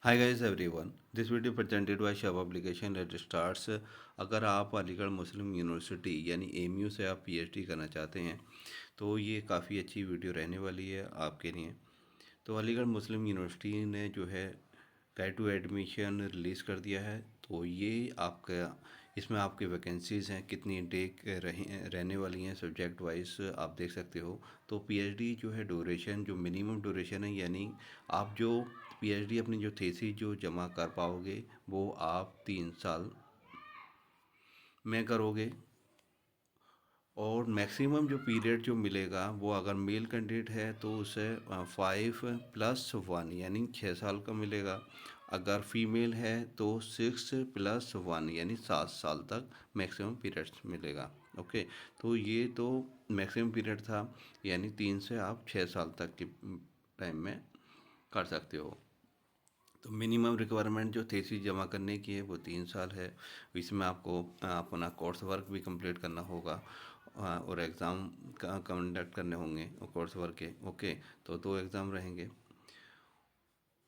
Hi guys everyone. This video presented by Shah Publication that starts अगर आप Aligarh Muslim university यानी MU से आप पीएचडी करना चाहते हैं तो ये काफ़ी अच्छी वीडियो रहने वाली है आपके लिए। तो अलीगढ़ मुस्लिम यूनिवर्सिटी ने जो है गाइड टू एडमिशन रिलीज़ कर दिया है। तो ये आपका इसमें आपकी वैकेंसीज़ हैं, कितनी इंटेक रहने वाली हैं सब्जेक्ट वाइज आप देख सकते हो। तो पीएचडी जो है ड्यूरेशन जो मिनिमम ड्यूरेशन है, यानी आप जो पीएचडी अपनी जो थीसिस जो जमा कर पाओगे वो आप 3 साल में करोगे। और मैक्सिमम जो पीरियड जो मिलेगा वो अगर मेल कैंडिडेट है तो उसे 5+1 यानी 6 साल का मिलेगा। अगर फीमेल है तो 6+1 यानी 7 साल तक मैक्सिमम पीरियड मिलेगा। ओके, तो ये तो मैक्सिमम पीरियड था, यानी 3 से आप 6 साल तक के टाइम में कर सकते हो। तो मिनिमम रिक्वायरमेंट जो थीसिस जमा करने की है वो 3 साल है। इसमें आपको अपना कोर्स वर्क भी कंप्लीट करना होगा और एग्ज़ाम कंडक्ट करने होंगे कोर्स वर्क के। ओके, तो 2 एग्ज़ाम रहेंगे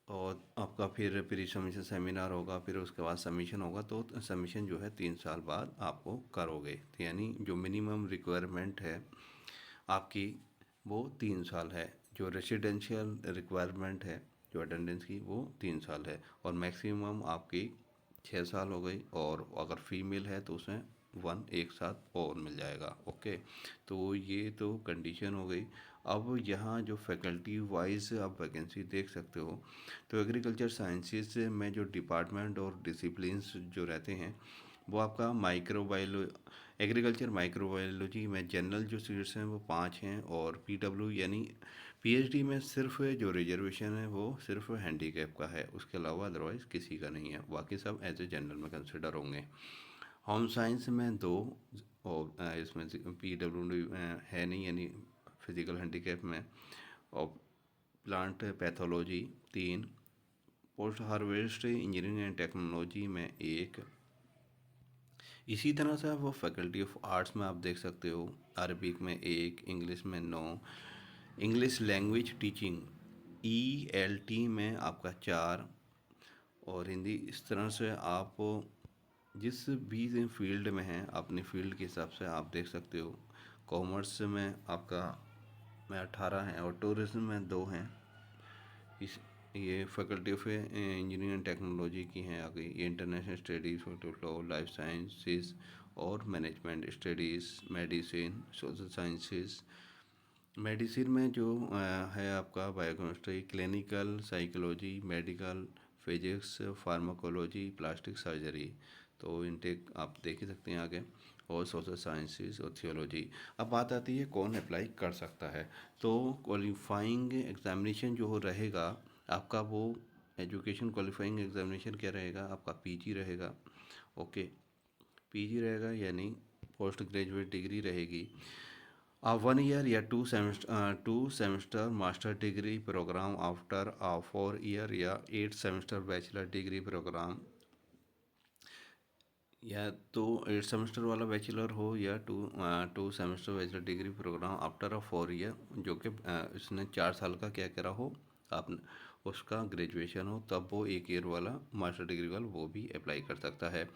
और आपका फिर प्री सबमिशन सेमिनार होगा, फिर उसके बाद सबमिशन होगा। तो सबमिशन जो है 3 साल बाद आपको करोगे। तो यानी जो मिनिमम रिक्वायरमेंट है आपकी वो 3 साल है। जो रेसिडेंशियल रिक्वायरमेंट है जो अटेंडेंस की वो 3 साल है और मैक्सिमम आपकी 6 साल हो गई। और अगर फीमेल है तो उसमें 1 एक साथ और मिल जाएगा। ओके, तो ये तो कंडीशन हो गई। अब यहाँ जो फैकल्टी वाइज आप वैकेंसी देख सकते हो, तो एग्रीकल्चर साइंसेस में जो डिपार्टमेंट और डिसिप्लिन्स जो रहते हैं वो आपका माइक्रोबायोलॉजी, एग्रीकल्चर माइक्रोबायोलॉजी में जनरल जो सीट्स हैं वो 5 हैं। और पीडब्ल्यू यानी पीएचडी में सिर्फ जो रिजर्वेशन है वो सिर्फ हैंडीकैप का है, उसके अलावा अदरवाइज़ किसी का नहीं है, बाकी सब एज ए जनरल में कंसिडर होंगे। होम साइंस में 2 और इसमें पीडब्ल्यू है नहीं, यानी फिजिकल हैंडीकैप में। और plant pathology 3, post harvest engineering and technology में 1। इसी तरह से आप वो फैकल्टी ऑफ आर्ट्स में आप देख सकते हो, अरबिक में 1, इंग्लिश में 9, इंग्लिश लैंग्वेज टीचिंग ELT में आपका 4 और हिंदी। इस तरह से आप जिस भी फील्ड में हैं अपनी फील्ड के हिसाब से आप देख सकते हो। कॉमर्स में आपका में 18 हैं और टूरिज्म में 2 हैं। इस ये faculty of engineering and technology की हैं आगे। ये international studies, law, life sciences और management studies, medicine, social sciences. Medicine में जो है आपका biochemistry, clinical psychology, medical physics, pharmacology, plastic surgery. तो इनटेक आप देख ही सकते हैं आगे। और सोशल साइंसेस और थियोलॉजी। अब बात आती है कौन अप्लाई कर सकता है। तो क्वालिफाइंग एग्जामिनेशन जो रहेगा आपका, वो एजुकेशन क्वालिफाइंग एग्जामिनेशन क्या रहेगा आपका, पीजी रहेगा। ओके, पीजी रहेगा यानी पोस्ट ग्रेजुएट डिग्री रहेगी। 1 ईयर या 2 semester master degree programme after 4 year या 8 सेमेस्टर बैचलर डिग्री प्रोग्राम, या तो 8 सेमेस्टर वाला बैचलर हो या 2 semester bachelor degree programme after 4 year, जो कि इसने 4 साल का क्या करा हो आपने, उसका ग्रेजुएशन हो, तब वो 1 ईयर वाला मास्टर डिग्री वाला वो भी अप्लाई कर सकता है।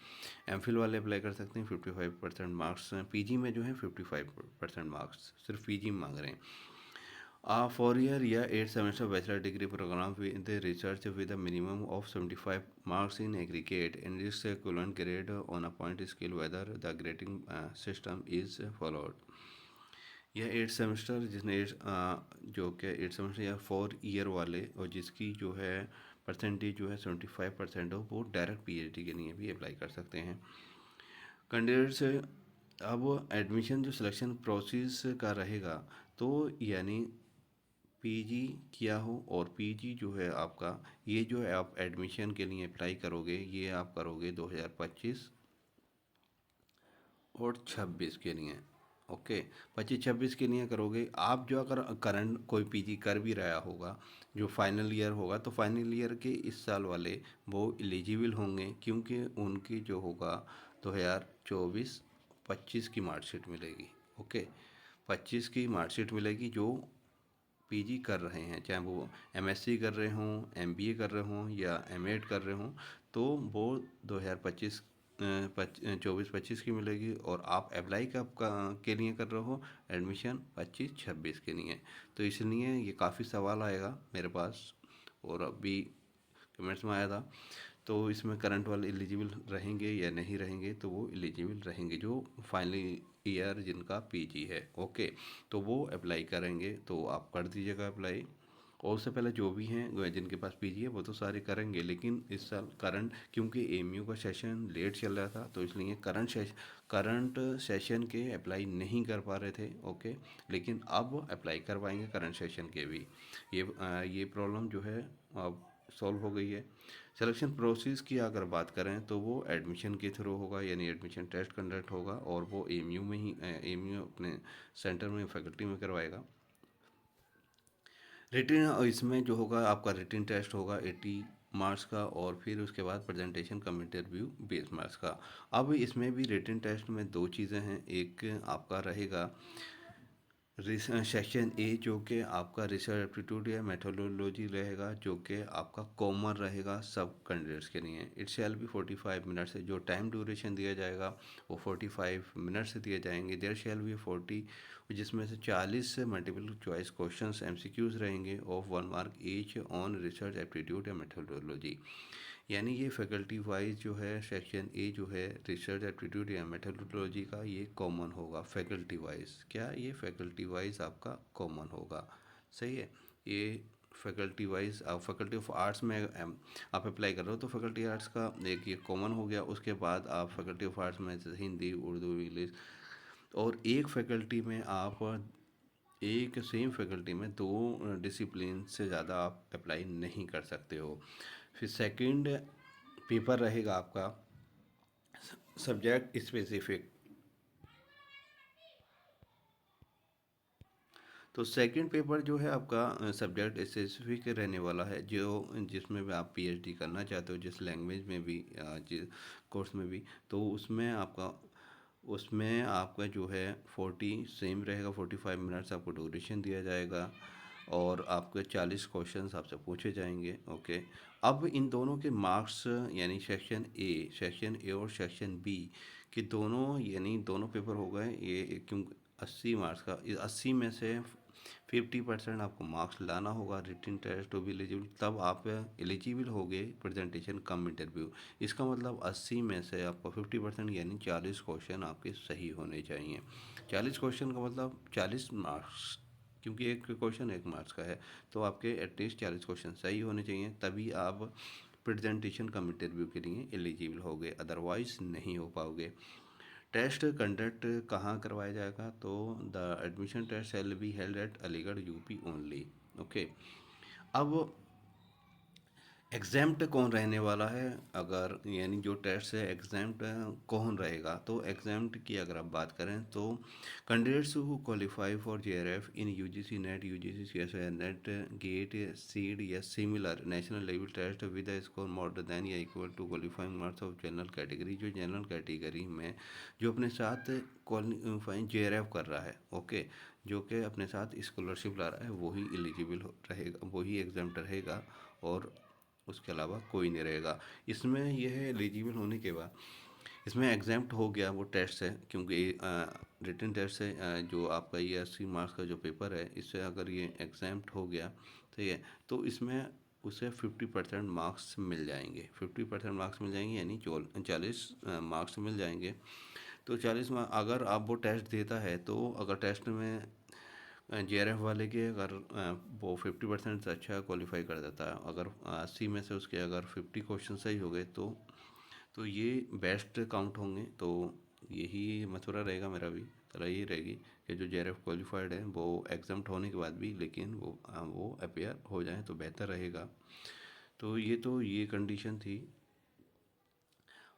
एमफिल वाले अप्लाई कर सकते हैं। 55% मार्क्स पीजी में जो है 55% मार्क्स सिर्फ पीजी में मांग रहे हैं। 4 ईयर या 8 semester bachelor degree programme with research with a minimum of 75 marks in aggregate in this equivalent grade on a point scale whether the grading system is followed. यह 8 सेमेस्टर जिसने जो कि 8 सेमेस्टर या 4 ईयर वाले और जिसकी जो है परसेंटेज जो है 75% हो, वो डायरेक्ट पीएचडी के लिए भी अप्लाई कर सकते हैं कैंडिडेट्स। अब एडमिशन जो सिलेक्शन प्रोसेस का रहेगा, तो यानी पीजी किया हो, और पीजी जो है आपका, ये जो है आप एडमिशन के लिए अप्लाई करोगे ये आप करोगे 2025 और 26 के लिए। ओके, 25-26 के लिए करोगे आप। जो अगर करंट कोई पीजी कर भी रहा होगा जो फाइनल ईयर होगा, तो फाइनल ईयर के इस साल वाले वो एलिजिबल होंगे, क्योंकि उनकी जो होगा 2024-25 की मार्कशीट मिलेगी। ओके, 25 की मार्कशीट मिलेगी जो पीजी कर रहे हैं, चाहे वो एमएससी कर रहे हों, एमबीए कर रहे हों या एमएड कर रहे हों, तो वो 2025 24-25 की मिलेगी। और आप अप्लाई कब के लिए कर रहे हो, एडमिशन 25-26 के लिए। तो इसलिए ये काफ़ी सवाल आएगा मेरे पास, और अभी कमेंट्स में आया था। तो इसमें करंट वाले एलिजिबल रहेंगे या नहीं रहेंगे, तो वो एलिजिबल रहेंगे जो फाइनल ईयर जिनका पीजी है। ओके, तो वो अप्लाई करेंगे, तो आप कर दीजिएगा अप्लाई। और उससे पहले जो भी हैं जिनके पास पीजी है वो तो सारे करेंगे, लेकिन इस साल करंट, क्योंकि एमयू का सेशन लेट चल रहा था, तो इसलिए करंट सेशन के अप्लाई नहीं कर पा रहे थे। ओके, लेकिन अब अप्लाई करवाएंगे करंट सेशन के भी। ये प्रॉब्लम जो है अब सॉल्व हो गई है। सिलेक्शन प्रोसेस की अगर बात करें तो वो एडमिशन के थ्रू होगा, यानी एडमिशन टेस्ट कंडक्ट होगा, और वो एमयू में ही एमयू अपने सेंटर में फैकल्टी में करवाएगा। रिटिन इसमें जो होगा आपका रिटिन टेस्ट होगा 80 मार्क्स का, और फिर उसके बाद प्रेजेंटेशन कम इंटरव्यू 20 मार्क्स का। अब इसमें भी रिटिन टेस्ट में दो चीज़ें हैं, एक आपका रहेगा सेक्शन ए जो कि आपका रिसर्च एप्टीट्यूड या मेथोडोलॉजी रहेगा, जो कि आपका कॉमन रहेगा सब कैंडिडेट्स के लिए। इट शैल बी 45 मिनट्स है, जो टाइम ड्यूरेशन दिया जाएगा वो 45 मिनट से दिए जाएंगे। देयर शैल बी 40, जिसमें से 40 मल्टीपल चॉइस क्वेश्चंस एमसीक्यूज रहेंगे of 1 mark each on research aptitude या मेथोडोलॉजी। यानी ये फैकल्टी वाइज जो है सेक्शन ए जो है रिसर्च एप्टीट्यूड या मेथोडोलॉजी का, ये कॉमन होगा फैकल्टी वाइज। क्या ये फैकल्टी वाइज आपका कॉमन होगा, सही है। ये फैकल्टी वाइज आप फैकल्टी ऑफ आर्ट्स में आप अप्लाई कर रहे हो तो फैकल्टी आर्ट्स का एक ये कॉमन हो गया। उसके बाद आप फैकल्टी ऑफ आर्ट्स में जैसे हिंदी, उर्दू, इंग्लिश, और एक फैकल्टी में आप एक सेम फैकल्टी में दो डिसिप्लिन से ज़्यादा आप अप्लाई नहीं कर सकते हो। फिर सेकंड पेपर रहेगा आपका सब्जेक्ट स्पेसिफिक। तो सेकंड पेपर जो है आपका सब्जेक्ट स्पेसिफिक रहने वाला है, जो जिसमें भी आप पीएचडी करना चाहते हो, जिस लैंग्वेज में भी जिस कोर्स में भी, तो उसमें आपका जो है 40 सेम रहेगा, 45 मिनट्स आपको ड्यूरेशन दिया जाएगा, और आपके 40 क्वेश्चंस आपसे पूछे जाएंगे। ओके, अब इन दोनों के मार्क्स, यानी सेक्शन ए और सेक्शन बी के दोनों, यानी दोनों पेपर हो गए ये, क्यों 80 मार्क्स का, 80 में से 50% आपको मार्क्स लाना होगा written test to be eligible, तब आप एलिजिबल हो गए प्रेजेंटेशन कम इंटरव्यू। इसका मतलब 80 में से आपको 50% यानी 40 क्वेश्चन आपके सही होने चाहिए। 40 क्वेश्चन का मतलब 40 मार्क्स, क्योंकि एक क्वेश्चन 1 मार्क्स का है, तो आपके एटलीस्ट 40 क्वेश्चन सही होने चाहिए, तभी आप प्रेजेंटेशन कम इंटरव्यू के लिए एलिजिबल होगे, अदरवाइज नहीं हो पाओगे। टेस्ट कंडक्ट कहाँ करवाया जाएगा, तो the admission test shall be held at Aligarh UP only. Okay, अब एग्ज़ैम्प्ट कौन रहने वाला है, अगर यानी जो टेस्ट है एग्ज़ैम्प्ट कौन रहेगा, तो एग्ज़ैम्प्ट की अगर आप बात करें तो candidates who qualify for JRF in UGC NET, UGC CSI NET, GATE, CEED या similar national level test with a score more than या equal to qualifying marks of general category, जो जनरल कैटेगरी में जो अपने साथ qualifying JRF कर रहा है, ओके, जो कि अपने साथ स्कॉलरशिप ला रहा है, वही एलिजिबल रहेगा, वही एग्ज़ाम्प्ट रहेगा, और उसके अलावा कोई नहीं रहेगा। इसमें यह है एलिजिबल होने के बाद इसमें एग्जाम्प्ट हो गया वो टेस्ट से, क्योंकि रिटन टेस्ट से जो आपका ये 80 मार्क्स का जो पेपर है, इससे अगर ये एग्जाम्प्ट हो गया, ठीक है, तो इसमें उसे 50% मार्क्स मिल जाएंगे, 50% मार्क्स मिल जाएंगे, यानी 40 मार्क्स मिल जाएंगे। तो 40 अगर आप वो टेस्ट देता है, तो अगर टेस्ट में जेआरएफ वाले के अगर वो 50% से अच्छा क्वालिफाई कर देता है, अगर 80 में से उसके अगर 50 क्वेश्चन सही हो गए, तो ये बेस्ट काउंट होंगे। तो यही मशवरा रहेगा मेरा भी, तरह यही रहेगी कि जो जेआरएफ क्वालिफाइड है वो एग्जाम्ट होने के बाद भी, लेकिन वो अपेयर हो जाए तो बेहतर रहेगा। तो ये कंडीशन थी।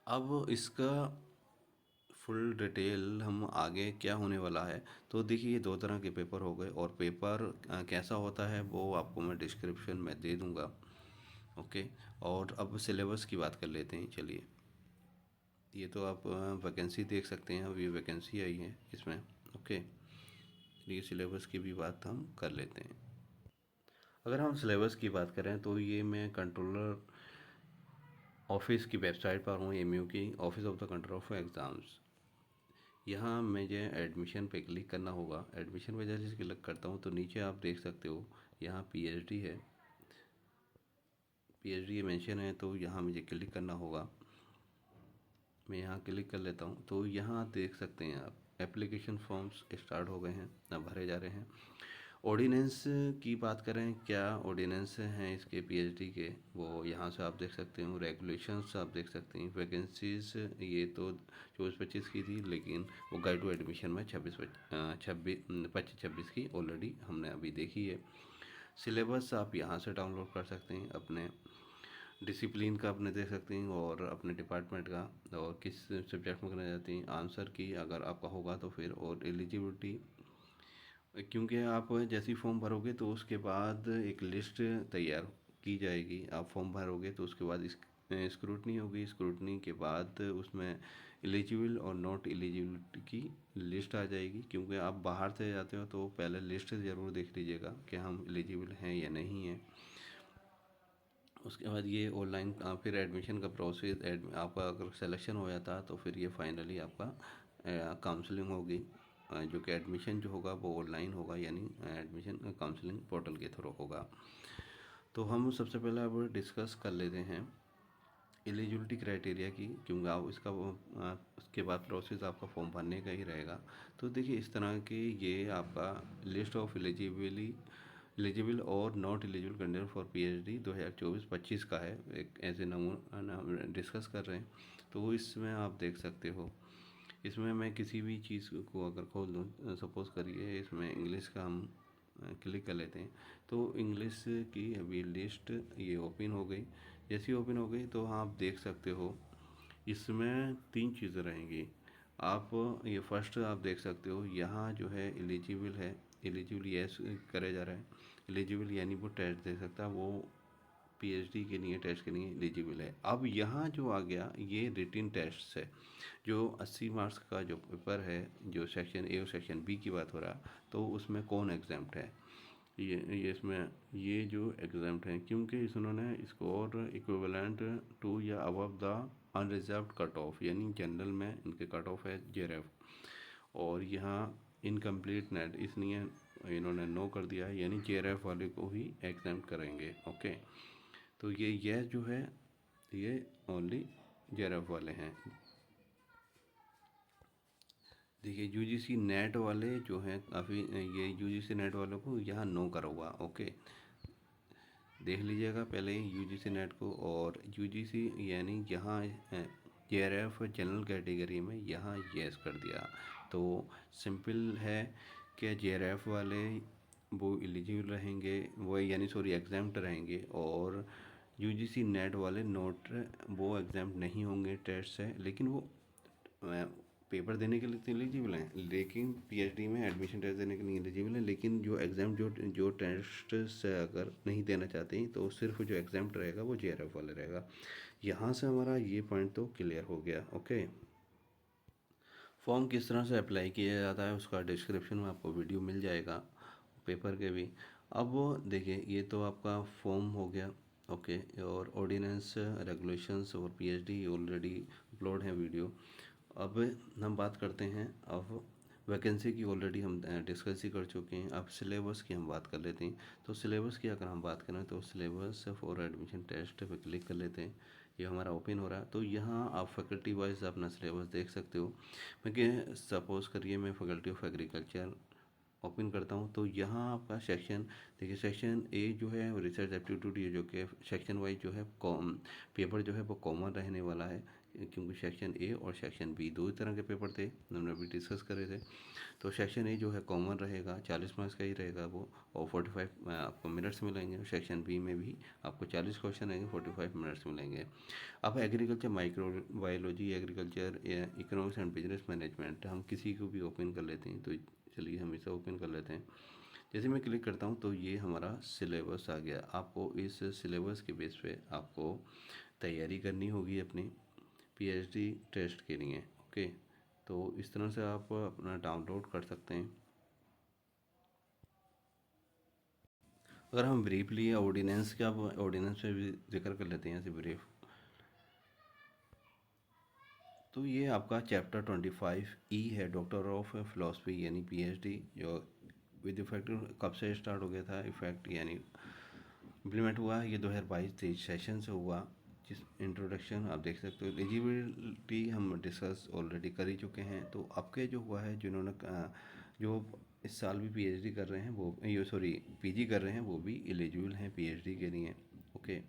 अब इसका फुल डिटेल हम आगे क्या होने वाला है, तो देखिए ये दो तरह के पेपर हो गए, और पेपर कैसा होता है वो आपको मैं डिस्क्रिप्शन में दे दूंगा। ओके, और अब सिलेबस की बात कर लेते हैं, चलिए। ये तो आप वैकेंसी देख सकते हैं, अब ये वैकेंसी आई है इसमें। ओके, ये सिलेबस की भी बात हम कर लेते हैं। अगर हम सिलेबस की बात करें तो ये मैं कंट्रोलर ऑफिस की वेबसाइट पर हूँ, एमयू की office of the control of exams. यहाँ मुझे एडमिशन पे क्लिक करना होगा। एडमिशन पे जैसे क्लिक करता हूँ तो नीचे आप देख सकते हो यहाँ पीएचडी है, पीएचडी मेंशन है, तो यहाँ मुझे क्लिक करना होगा। मैं यहाँ क्लिक कर लेता हूँ तो यहाँ देख सकते हैं आप एप्लीकेशन फॉर्म्स स्टार्ट हो गए हैं, अब भरे जा रहे हैं। ऑर्डिनेंस की बात करें, क्या ऑर्डिनेंस हैं इसके पीएचडी के, वो यहाँ से आप देख सकते हो। रेगुलेशंस आप देख सकते हैं। वैकेंसीज ये तो 24-25 की थी, लेकिन वो गाइड टू एडमिशन में 25-26 की ऑलरेडी हमने अभी देखी है। सिलेबस आप यहाँ से डाउनलोड कर सकते हैं, अपने डिसिप्लिन का अपने देख सकते हैं और अपने डिपार्टमेंट का, और किस सब्जेक्ट में करना चाहते हैं। आंसर की अगर आपका होगा तो फिर, और एलिजिबिलिटी, क्योंकि आप जैसे ही फॉर्म भरोगे तो उसके बाद एक लिस्ट तैयार की जाएगी। आप फॉर्म भरोगे तो उसके बाद स्क्रूटनी होगी, स्क्रूटनी के बाद उसमें एलिजिबल और नॉट एलिजिबिलिटी की लिस्ट आ जाएगी। क्योंकि आप बाहर से जाते हो तो पहले लिस्ट ज़रूर देख लीजिएगा कि हम एलिजिबल हैं या नहीं हैं। उसके बाद ये ऑनलाइन फिर एडमिशन का प्रोसेस, आपका अगर सिलेक्शन हो जाता तो फिर ये फाइनली आपका काउंसलिंग होगी, जो कि एडमिशन जो होगा वो ऑनलाइन होगा, यानी एडमिशन काउंसलिंग पोर्टल के थ्रू होगा। तो हम सबसे पहले अब डिस्कस कर लेते हैं एलिजिबिलिटी क्राइटेरिया की, क्योंकि आप इसका उसके बाद प्रोसेस आपका फॉर्म भरने का ही रहेगा। तो देखिए इस तरह के ये आपका लिस्ट ऑफ एलिजिबल और not eligible candidate for PhD 2024-25 का है, एक ऐसे नमूना डिस्कस कर रहे हैं। तो इसमें आप देख सकते हो, इसमें मैं किसी भी चीज़ को अगर खोल दूँ, सपोज़ करिए इसमें इंग्लिश का हम क्लिक कर लेते हैं, तो इंग्लिश की अभी लिस्ट ये ओपन हो गई। जैसी ओपन हो गई तो आप देख सकते हो इसमें 3 चीज़ें रहेंगी। आप ये फर्स्ट आप देख सकते हो, यहाँ जो है एलिजिबल है, एलिजिबल यस करे जा रहा है। एलिजिबल यानी वो टेस्ट दे सकता है, वो पीएचडी के लिए टेस्ट के लिए एलिजिबल है। अब यहाँ जो आ गया ये रिटिन टेस्ट है, जो 80 मार्क्स का जो पेपर है, जो सेक्शन ए और सेक्शन बी की बात हो रहा, तो उसमें कौन एग्जाम्प्ट है। ये इसमें ये जो एग्जाम्प्ट हैं, क्योंकि इन्होंने स्कोर इक्विवेलेंट टू या above the unreserved cut off, यानी जनरल में इनके कट ऑफ है जेरेफ, और यहाँ इनकम्प्लीट नेट इसलिए इन्होंने नो कर दिया है, यानी जेरेफ वाले को ही एग्जाम्प्ट करेंगे। ओके, तो ये जो है ये ओनली जेरेफ वाले हैं। देखिए यूजीसी नेट वाले जो हैं काफ़ी, ये यूजीसी नेट वालों को यहाँ नो करा हुआ। ओके, देख लीजिएगा पहले यूजीसी नेट को, और यूजीसी यानी यहाँ जेआरएफ जनरल कैटेगरी में यहाँ यस कर दिया। तो सिंपल है कि जेआरएफ वाले वो एलिजिबल रहेंगे, वो यानी सॉरी एग्जाम्प्ट रहेंगे, और यूजीसी नेट वाले नोट वो एग्जाम्प्ट नहीं होंगे टेस्ट से, लेकिन वो पेपर देने के लिए तो एलिजिबल हैं, लेकिन पीएचडी में एडमिशन टेस्ट देने के लिए एलिजिबल हैं। लेकिन जो एग्ज़ाम जो टेस्ट से अगर नहीं देना चाहते हैं तो सिर्फ जो एग्ज़ाम रहेगा वो जेआरएफ वाला रहेगा। यहाँ से हमारा ये पॉइंट तो क्लियर हो गया। ओके, फॉर्म किस तरह से अप्लाई किया जाता है उसका डिस्क्रिप्शन में आपको वीडियो मिल जाएगा, पेपर के भी। अब वो देखिए ये तो आपका फॉर्म हो गया। ओके, और ऑर्डिनेंस, रेगुलेशंस और पीएचडी ऑलरेडी अपलोड है वीडियो। अब हम बात करते हैं, अब वैकेंसी की ऑलरेडी हम डिस्कस ही कर चुके हैं। अब सिलेबस की हम बात कर लेते हैं। तो सिलेबस की अगर हम बात करें तो सिलेबस फॉर एडमिशन टेस्ट पे क्लिक कर लेते हैं, ये हमारा ओपन हो रहा है। तो यहाँ आप फैकल्टी वाइज अपना सिलेबस देख सकते हो। मैं सपोज़ करिए मैं फैकल्टी ऑफ एग्रीकल्चर ओपन करता हूँ, तो यहाँ आपका सेक्शन देखिए, सेक्शन ए जो है रिसर्च एप्टीट्यूड, ये जो कि सेक्शन वाइज जो है पेपर जो है वो कॉमन रहने वाला है, क्योंकि सेक्शन ए और सेक्शन बी दो ही तरह के पेपर थे, हमने अभी डिस्कस करे थे। तो सेक्शन ए जो है कॉमन रहेगा, 40 मार्क्स का ही रहेगा वो, और 45 आपको मिनट्स मिलेंगे। सेक्शन बी में भी आपको 40 क्वेश्चन रहेंगे, 45 मिनट्स मिलेंगे। अब agriculture, micro biology, agriculture, economics and business management, हम किसी को भी ओपन कर लेते हैं। तो चलिए हम इसे ओपन कर लेते हैं। जैसे मैं क्लिक करता हूँ तो ये हमारा सिलेबस आ गया। आपको इस सिलेबस के बेस पे आपको तैयारी करनी होगी अपनी पीएचडी टेस्ट के लिए। ओके, तो इस तरह से आप अपना डाउनलोड कर सकते हैं। अगर हम ब्रीफली ऑर्डिनेंस का, ऑर्डिनेंस पे भी जिक्र कर लेते हैं ऐसे ब्रीफ। तो ये आपका चैप्टर 25 है, डॉक्टर ऑफ फिलोसफी यानी पीएचडी, जो विद इफेक्ट कब से स्टार्ट हो गया था, इफेक्ट यानी इम्प्लीमेंट हुआ है ये 2022-23 सेशन से हुआ। जिस इंट्रोडक्शन आप देख सकते हो, एलिजिबिलिटी हम डिस्कस ऑलरेडी कर ही चुके हैं। तो आपके जो हुआ है, जिन्होंने जो इस साल भी पीएचडी कर रहे हैं वो, ये सॉरी पीजी कर रहे हैं, वो भी एलिजिबल हैं पीएचडी के लिए। ओके।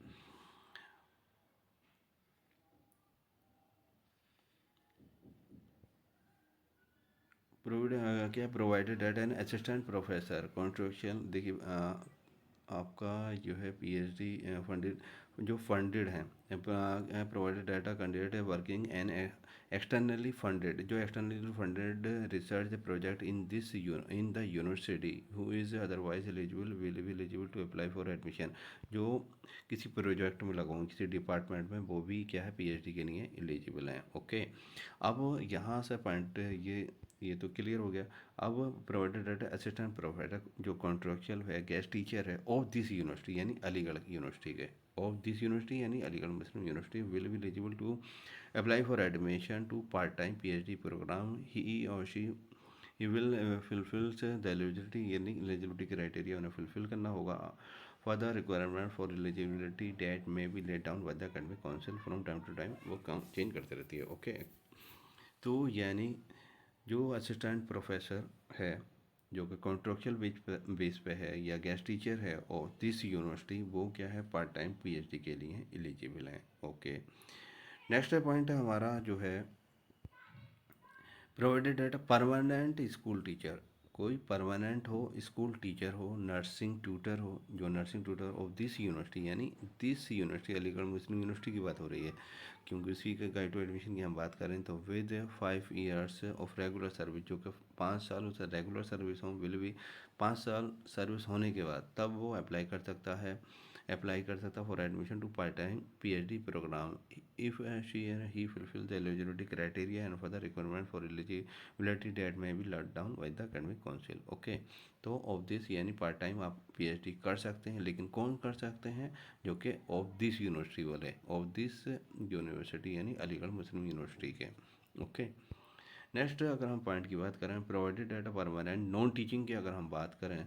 प्रोवाइड क्या provided at an assistant professor contraction. देखिए आपका जो है पीएचडी फंडेड, जो फंडेड है, प्रोवाइडेड डाटा कैंडिडेट है वर्किंग एन एक्सटर्नली फंडेड, जो externally funded research project in this in the university who is otherwise eligible will be eligible to apply for admission. जो किसी प्रोजेक्ट में लगा हूँ किसी डिपार्टमेंट में, वो भी क्या है पीएचडी के लिए एलिजिबल हैं। ओके। अब यहाँ से पॉइंट ये तो क्लियर हो गया। अब प्रोवाइडेड डाटा असिस्टेंट प्रोफेसर जो कॉन्ट्रेक्चुअल है, गेस्ट टीचर है ऑफ दिस यूनिवर्सिटी यानी अलीगढ़ यूनिवर्सिटी के, ऑफ दिस यूनिवर्सिटी यानी Aligarh Muslim University will be eligible to apply for admission to part time PhD programme. He और she he will fulfils the eligibility यानी eligibility criteria उन्हें fulfil करना होगा। For the requirement for eligibility date may be let down by the academic council from time to time, वो काम change करते रहती है। ओके। तो यानी जो असिस्टेंट प्रोफेसर है जो कि कॉन्ट्रेक्चुअल बेस पे है या गेस्ट टीचर है और दिस यूनिवर्सिटी, वो क्या है पार्ट टाइम पीएचडी के लिए एलिजिबल है। ओके। नेक्स्ट पॉइंट है हमारा जो है provided at permanent school teacher. कोई परमानेंट हो, स्कूल टीचर हो, नर्सिंग ट्यूटर हो, जो nursing tutor of this university यानी this university Aligarh Muslim University की बात हो रही है, क्योंकि उसी के गाइड टू एडमिशन की हम बात करें तो with 5 years of regular service, जो कि 5 साल उसे रेगुलर सर्विस हो, विल भी 5 साल सर्विस होने के बाद तब वो अप्लाई कर सकता for admission to part time PhD programme if she and he fulfil the eligibility criteria and for the requirement for eligibility date में भी laid down by the academic council. Okay. तो ऑफ दिस यानी part time आप PhD कर सकते हैं, लेकिन कौन कर सकते हैं, जो कि ऑफ दिस यूनिवर्सिटी वाले, ऑफ दिस यूनिवर्सिटी यानी अलीगढ़ मुस्लिम यूनिवर्सिटी के। ओके। नेक्स्ट अगर हम पॉइंट की बात करें, provided at a permanent non teaching की अगर हम बात करें,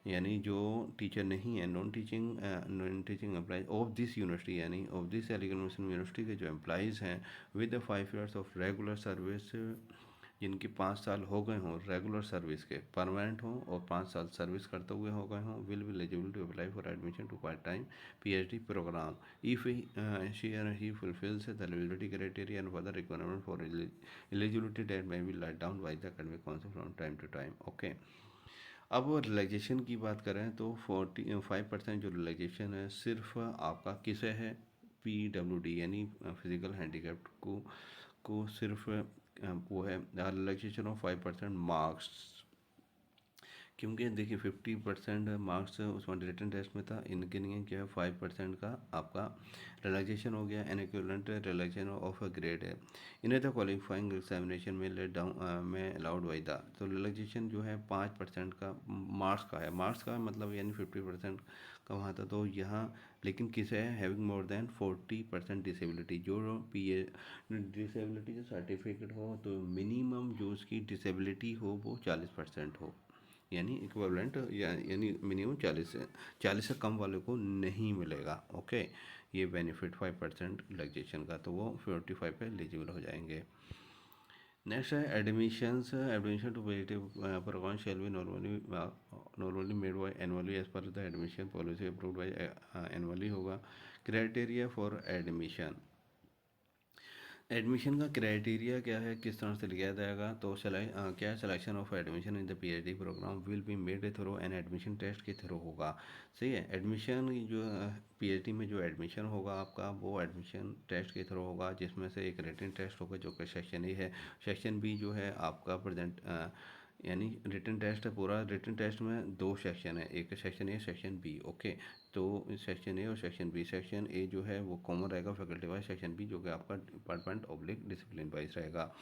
यानी जो टीचर नहीं है, non teaching employees of this university यानी of this Aligarh Muslim University के जो एम्प्लॉज़ हैं with 5 years of regular service, जिनके 5 साल हो गए हों रेगुलर सर्विस के, परमानेंट हों और 5 साल सर्विस करते हुए हो गए हों, will be eligible to apply for admission to part time PhD programme if she और he fulfils the eligibility criteria and further requirement for eligibility date may be let down by the academic council from time to time. Okay. अब relaxation की बात करें तो 45% जो relaxation है सिर्फ आपका किसे है, पीडब्ल्यूडी यानी फिजिकल हैंडीकैप्ड को सिर्फ वो है रिलैक्सेशन ऑफ 5% मार्क्स, क्योंकि देखिए 50% मार्क्स उसमें रिटन टेस्ट में था, इनके लिए क्या है 5% का आपका रिलैक्सेशन हो गया, N equivalent relaxation of a grade है। इन्हें तो क्वालिफाइंग एग्जामिनेशन में लेट डाउन में अलाउड बाई था। तो रिलैक्सेशन जो है 5% का मार्क्स का है, मार्क्स का मतलब यानी 50% का वहाँ था। तो यहाँ लेकिन किसे है हैविंग मोर देन 40% डिसेबिलिटी, जो पी ए डिसेबिलिटी जो सर्टिफिकेट हो, तो मिनिमम जो उसकी डिसेबिलिटी हो वो 40% हो, यानी इक्विवेलेंट यानी मिनिमम 40 से कम वाले को नहीं मिलेगा। ओके। ये बेनिफिट 5% रिलैक्सेशन का, तो वो 45 पे एलिजिबल हो जाएंगे। नेक्स्ट है admissions, admission to PhD programme shall be normally made by annually as per the admission policy approved by annually होगा। क्राइटेरिया फॉर एडमिशन, एडमिशन का क्राइटेरिया क्या है, किस तरह से लिया जाएगा, तो क्या selection of admission in the PhD programme will be made through an admission test के थ्रू होगा। सही है। एडमिशन जो पीएचडी में जो एडमिशन होगा आपका, वो एडमिशन टेस्ट के थ्रू होगा, जिसमें से एक रिटन टेस्ट होगा जो कि सेक्शन ए है, सेक्शन बी जो है आपका प्रेजेंट यानी रिटन टेस्ट है पूरा। रिटन टेस्ट में दो सेक्शन है, एक section A section B. Okay, तो सेक्शन ए और सेक्शन बी, सेक्शन ए जो है वो कॉमन रहेगा फैकल्टी वाइज, सेक्शन बी जो कि आपका डिपार्टमेंट ऑब्लिक डिसिप्लिन वाइज रहेगा।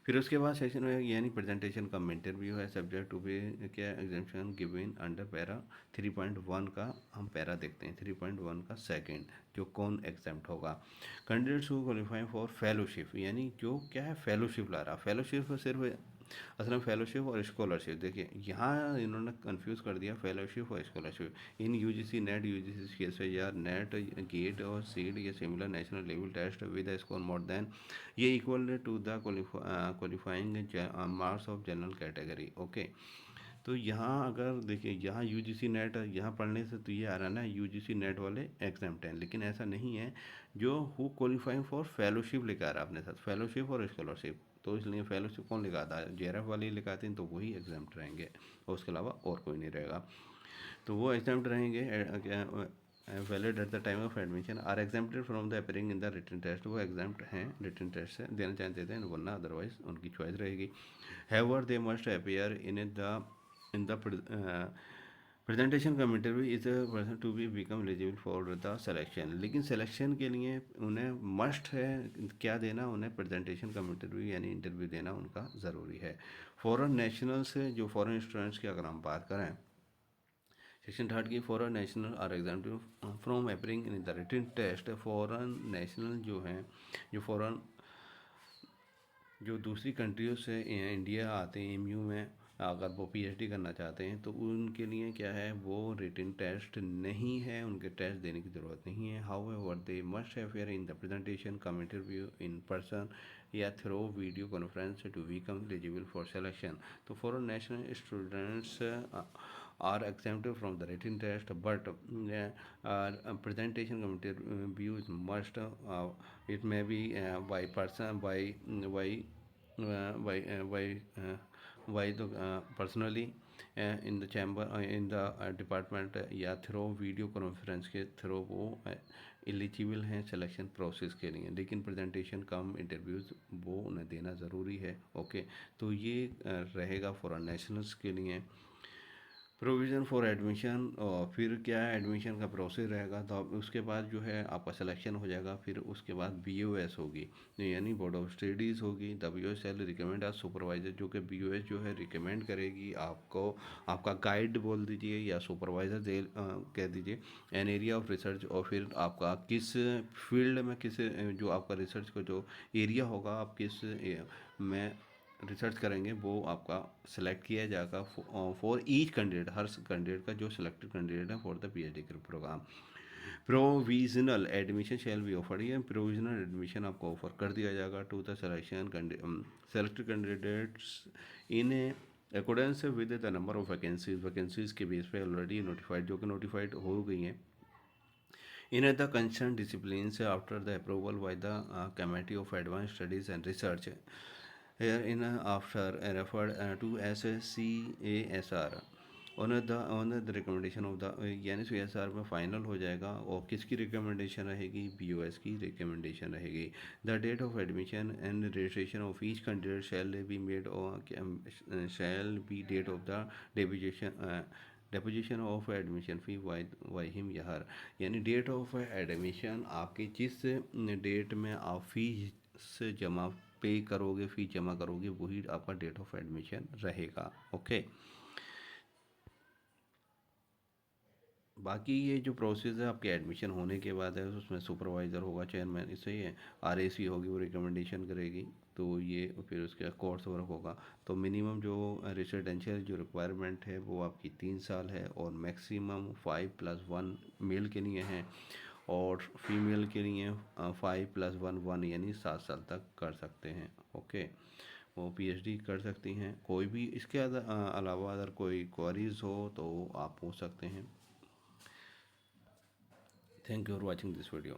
फिर उसके बाद सेक्शन में यानी प्रेजेंटेशन कम इंटरव्यू है, सब्जेक्ट टू बी क्या एग्जाम्पशन गिवन अंडर पैरा 3.1 का हम पैरा देखते हैं, 3.1 का सेकंड जो कौन एग्जाम्प्ट होगा। Candidates who qualify for fellowship, यानी जो क्या है फेलोशिप ला रहा, फेलोशिप सिर्फ असल में फेलोशिप और स्कॉलरशिप, देखिए यहाँ इन्होंने कंफ्यूज कर दिया फेलोशिप और scholarship. In UGC NET, UGC CSIR NET, GATE और सीड या similar national level test with score more than ये equal to the qualifying marks of general category. Okay, तो यहाँ अगर देखिए यहाँ यूजीसी नेट यहाँ पढ़ने से तो ये आ रहा है ना यूजीसी नेट वाले एग्जाम्प्ट हैं, लेकिन ऐसा नहीं है। जो हु क्वालिफाइंग फॉर फेलोशिप लिखा रहा अपने साथ, फेलोशिप और स्कॉलरशिप, तो इसलिए फेलोशिप कौन लिखा था, जेआरएफ वाले लिखाते हैं तो वही एग्जाम्प्ट रहेंगे, और उसके अलावा और कोई नहीं रहेगा। तो वो एग्जाम्प्ट रहेंगे valid at the time of admission are exempted from the appearing in the written test, वो एग्जाम्प्ट हैं रिटन टेस्ट से, देना चाहते थे वरना अदरवाइज उनकी चॉइस रहेगी। However they must appear in the presentation cum interview is a person to be become eligible for the selection, लेकिन सिलेक्शन के लिए उन्हें मस्ट है क्या देना, उन्हें प्रेजेंटेशन कम इंटरव्यू यानी इंटरव्यू देना उनका ज़रूरी है। फॉरेन नेशनल से जो फॉरेन स्टूडेंट्स की अगर हम बात करें, सेक्शन थर्ड की foreign national are exempted from appearing in the written test, foreign national जो हैं, जो फॉरेन जो दूसरी कंट्रियों से इंडिया आते हैं एमयू में, अगर वो पीएचडी करना चाहते हैं तो उनके लिए क्या है वो रिटन टेस्ट नहीं है, उनके टेस्ट देने की ज़रूरत नहीं है। However they must appear in the presentation cum interview in person या through video conference to become eligible for selection. तो foreign national students are exempted from the written test, but presentation interview is must. It may be by person, by the personally in the chamber in the department या through video conference के throw वो eligible हैं selection process के लिए, लेकिन presentation कम interviews वो उन्हें देना ज़रूरी है। ओके, तो ये रहेगा फॉरेन नेशनल्स के लिए। प्रोविज़न फॉर एडमिशन, और फिर क्या है एडमिशन का प्रोसेस रहेगा, तो अब उसके बाद जो है आपका सिलेक्शन हो जाएगा, फिर उसके बाद बीओएस होगी यानी बोर्ड ऑफ स्टडीज़ होगी। द बीओएस शैल रिकमेंड आज सुपरवाइजर, जो कि बीओएस जो है रिकमेंड करेगी आपको, आपका गाइड बोल दीजिए या सुपरवाइज़र दे कह दीजिए, एन एरिया ऑफ रिसर्च, और फिर आपका किस फील्ड में किस जो आपका रिसर्च का जो एरिया होगा आप किस में रिसर्च करेंगे वो आपका सेलेक्ट किया जाएगा फॉर ईच कैंडिडेट, हर कैंडिडेट का जो सिलेक्टेड कैंडिडेट है for the PhD programme. Provisional admission shall be offered, ये प्रोविजनल एडमिशन आपको ऑफर कर दिया जाएगा to the selection selected candidates in accordance with the number of vacancies, vacancies के बेस पे ऑलरेडी नोटिफाइड जो कि नोटिफाइड हो गई हैं in the concerned disciplines after the approval by the Committee of Advanced Studies and Research, herein after referred to as CASR on the recommendation of the यानी CASR में final हो जाएगा, और किसकी रिकमेंडेशन रहेगी, BOS की रिकमेंडेशन रहेगी। The date of admission and registration of each candidate shall be date of the deposition of admission fee by him her, यानी डेट ऑफ एडमिशन आपकी जिस डेट में आप फीस जमा पे करोगे, फीस जमा करोगे वही आपका डेट ऑफ एडमिशन रहेगा। ओके, बाकी ये जो प्रोसेस है आपके एडमिशन होने के बाद है, उसमें सुपरवाइज़र होगा, चेयरमैन इससे ही है, आरएसी होगी वो रिकमेंडेशन करेगी, तो ये फिर उसके कोर्स वर्क होगा। तो मिनिमम जो रेसिडेंशियल जो रिक्वायरमेंट है वो आपकी 3 साल है, और मैक्सिमम 5+1 मेल के लिए हैं, और फीमेल के लिए 5+1 यानी 7 साल तक कर सकते हैं। ओके, वो पीएचडी कर सकती हैं। कोई भी इसके अलावा अगर कोई क्वारीज हो तो आप पूछ सकते हैं। Thank you for watching this video.